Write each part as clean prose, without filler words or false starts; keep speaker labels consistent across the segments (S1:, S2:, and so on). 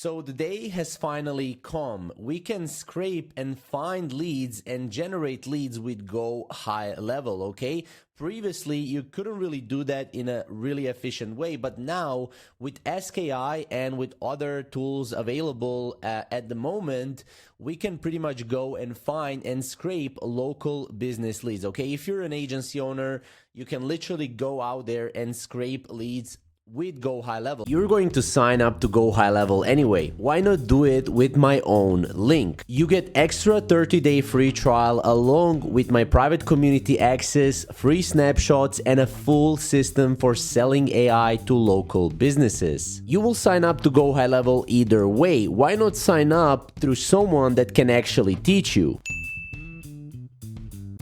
S1: So the day has finally come. We can scrape and find leads and generate leads with GoHighLevel, okay? Previously, you couldn't really do that in a really efficient way, but now with SKI and with other tools available at the moment, we can pretty much go and find and scrape local business leads, okay? If you're an agency owner, you can literally go out there and scrape leads with GoHighLevel. You're going to sign up to GoHighLevel anyway. Why not do it with my own link? You get extra 30-day free trial along with my private community access, free snapshots, and a full system for selling AI to local businesses. You will sign up to GoHighLevel either way. Why not sign up through someone that can actually teach you?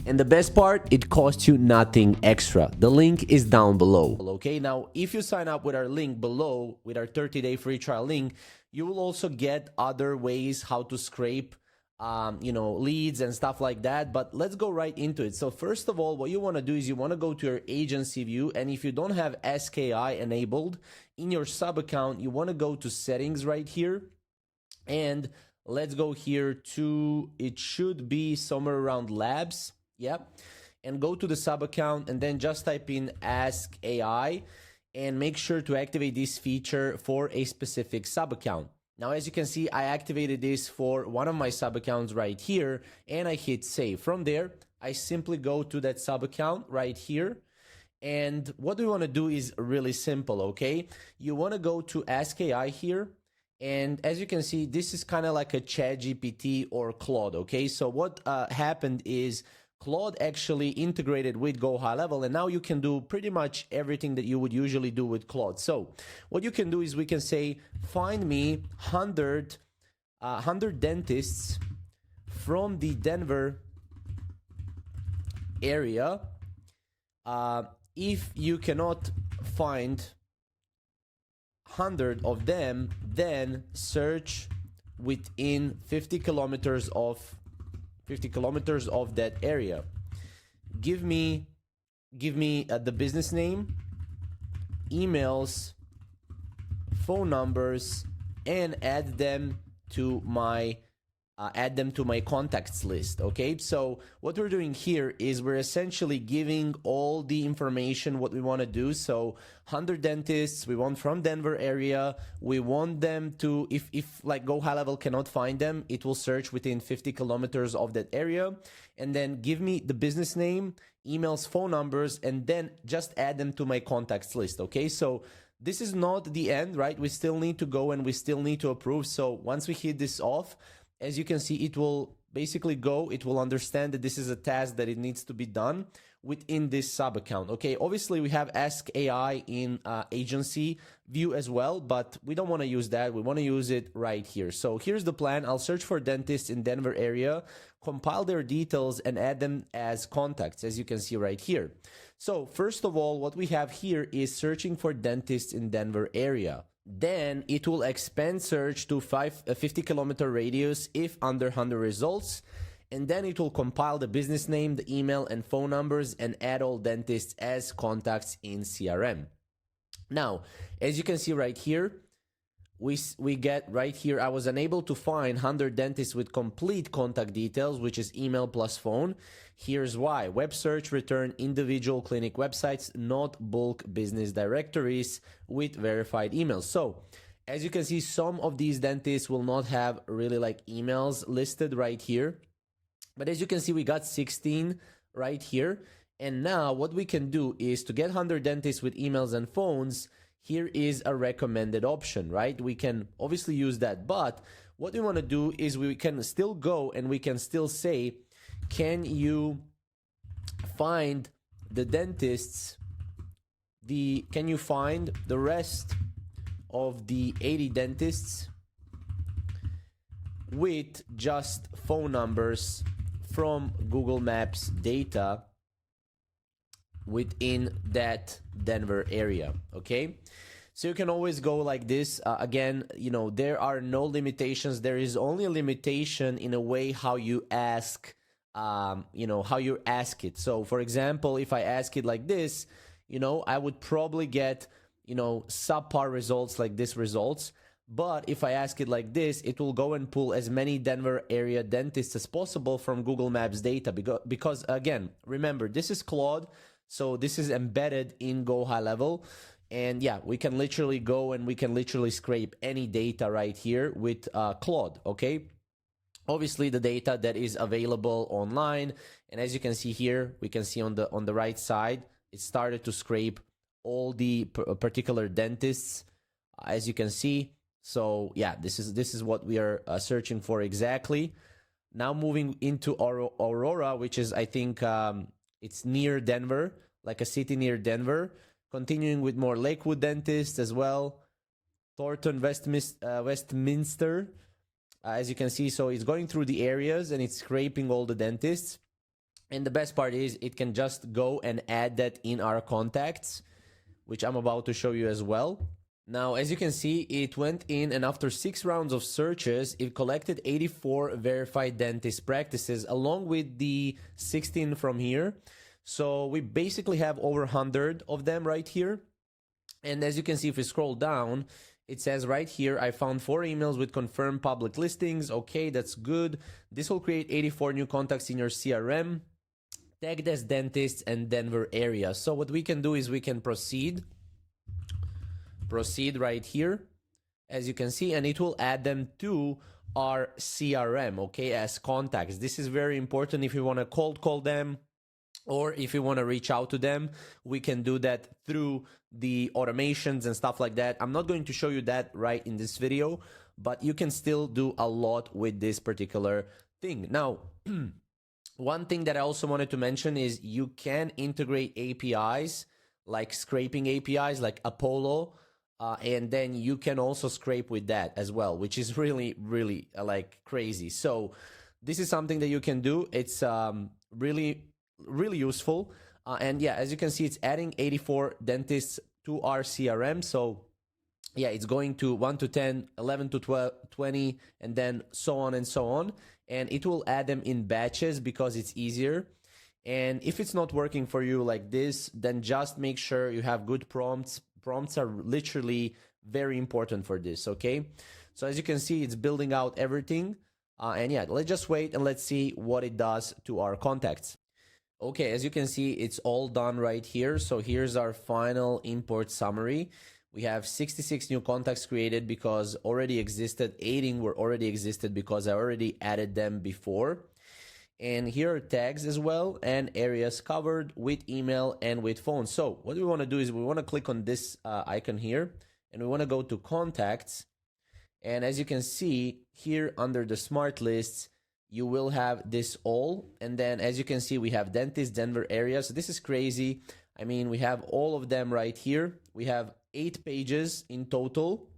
S1: And the best part, it costs you nothing extra. The link is down below. Okay, now if you sign up with our link below, with our 30-day free trial link, you will also get other ways how to scrape leads and stuff like that. But let's go right into it. So first of all, what you want to do is you want to go to your agency view, and if you don't have SKI enabled in your sub account, you want to go to settings right here, and let's go here to, it should be somewhere around labs. Yep. And go to the sub account and then just type in Ask AI and make sure to activate this feature for a specific sub account. Now, as you can see, I activated this for one of my sub accounts right here and I hit save. From there, I simply go to that sub account right here. And what we want to do is really simple, okay? You want to go to Ask AI here. And as you can see, this is kind of like a ChatGPT or Claude, okay? So what happened is Claude actually integrated with GoHighLevel, and now you can do pretty much everything that you would usually do with Claude. So what you can do is we can say, find me 100 dentists from the Denver area. If you cannot find 100 of them, then search within 50 kilometers of that area. Give me the business name, emails, phone numbers, and add them to my contacts list. Okay, so what we're doing here is we're essentially giving all the information what we want to do. So 100 dentists we want from Denver area. We want them to, if like GoHighLevel cannot find them, it will search within 50 kilometers of that area, and then give me the business name, emails, phone numbers, and then just add them to my contacts list. Okay, so this is not the end, right? We still need to go and we still need to approve. So once we hit this off, as you can see, it will basically go, it will understand that this is a task that it needs to be done within this sub account. Okay, obviously we have Ask AI in agency view as well, but we don't want to use that. We want to use it right here. So here's the plan. I'll search for dentists in Denver area, compile their details, and add them as contacts, as you can see right here. So first of all, what we have here is searching for dentists in Denver area. Then it will expand search to 50-kilometer radius if under 100 results. And then it will compile the business name, the email, and phone numbers, and add all dentists as contacts in CRM. Now, as you can see right here, we get right here, I was unable to find 100 dentists with complete contact details, which is email plus phone. Here's why. Web search return individual clinic websites, not bulk business directories with verified emails. So as you can see, some of these dentists will not have really like emails listed right here. But as you can see, we got 16 right here. And now what we can do is to get 100 dentists with emails and phones, here is a recommended option, right? We can obviously use that, but what we want to do is we can still go and we can still say, can you find the dentists, can you find the rest of the 80 dentists with just phone numbers from Google Maps data within that Denver area, okay? So you can always go like this. Again, you know, there are no limitations. There is only a limitation in a way how you ask, how you ask it. So for example, if I ask it like this, I would probably get, subpar results like this results. But if I ask it like this, it will go and pull as many Denver area dentists as possible from Google Maps data. Because again, remember, this is Claude, so this is embedded in GoHighLevel. And yeah, we can literally go and we can literally scrape any data right here with Claude, okay? Obviously, the data that is available online. And as you can see here, we can see on the right side, it started to scrape all the particular dentists, as you can see. So yeah, this is what we are searching for exactly. Now moving into Aurora, which is, I think, it's near Denver, like a city near Denver. Continuing with more Lakewood dentists as well. Thornton, Westminster, as you can see. So it's going through the areas and it's scraping all the dentists. And the best part is it can just go and add that in our contacts, which I'm about to show you as well. Now, as you can see, it went in, and after 6 rounds of searches, it collected 84 verified dentist practices along with the 16 from here. So we basically have over 100 of them right here. And as you can see, if we scroll down, it says right here, I found 4 emails with confirmed public listings. Okay, that's good. This will create 84 new contacts in your CRM, tagged as dentists and Denver area. So what we can do is we can proceed right here, as you can see, and it will add them to our CRM, okay, as contacts. This is very important if you want to cold call them, or if you want to reach out to them. We can do that through the automations and stuff like that. I'm not going to show you that right in this video, but you can still do a lot with this particular thing. Now, one thing that I also wanted to mention is you can integrate APIs, like scraping APIs, like Apollo, and then you can also scrape with that as well, which is really, really like crazy. So this is something that you can do. It's really useful. And yeah, as you can see, it's adding 84 dentists to our CRM. So yeah, it's going to 1 to 10, 11 to 12, 20, and then so on and so on. And it will add them in batches because it's easier. And if it's not working for you like this, then just make sure you have good prompts. Prompts are literally very important for this, okay? So as you can see, it's building out everything. And yeah, let's just wait and let's see what it does to our contacts. Okay, as you can see, it's all done right here. So here's our final import summary. We have 66 new contacts created because already existed. 18 were already existed because I already added them before. And here are tags as well and areas covered with email and with phone. So what we want to do is we want to click on this icon here, and we want to go to contacts. And as you can see here under the smart lists, you will have this all. And then as you can see, we have dentist, Denver area. So this is crazy. I mean, we have all of them right here. We have 8 pages in total.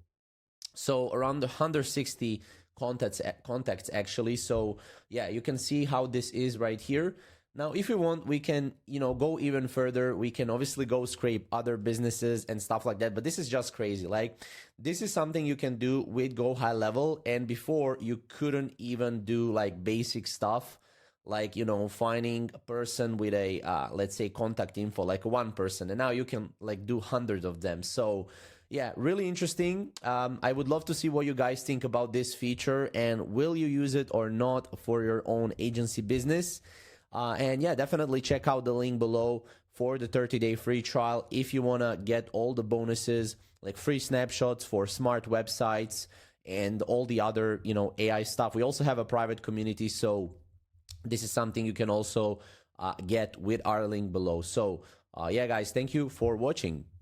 S1: So around 160 contacts actually. So yeah, you can see how this is right here. Now, if you want, we can, go even further. We can obviously go scrape other businesses and stuff like that, but this is just crazy. Like, this is something you can do with GoHighLevel, and before you couldn't even do like basic stuff, like, finding a person with a, let's say contact info, like one person, and now you can like do hundreds of them. So yeah, really interesting. I would love to see what you guys think about this feature, and will you use it or not for your own agency business? And yeah, definitely check out the link below for the 30-day free trial if you want to get all the bonuses, like free snapshots for smart websites and all the other, AI stuff. We also have a private community, so this is something you can also get with our link below. So yeah, guys, thank you for watching.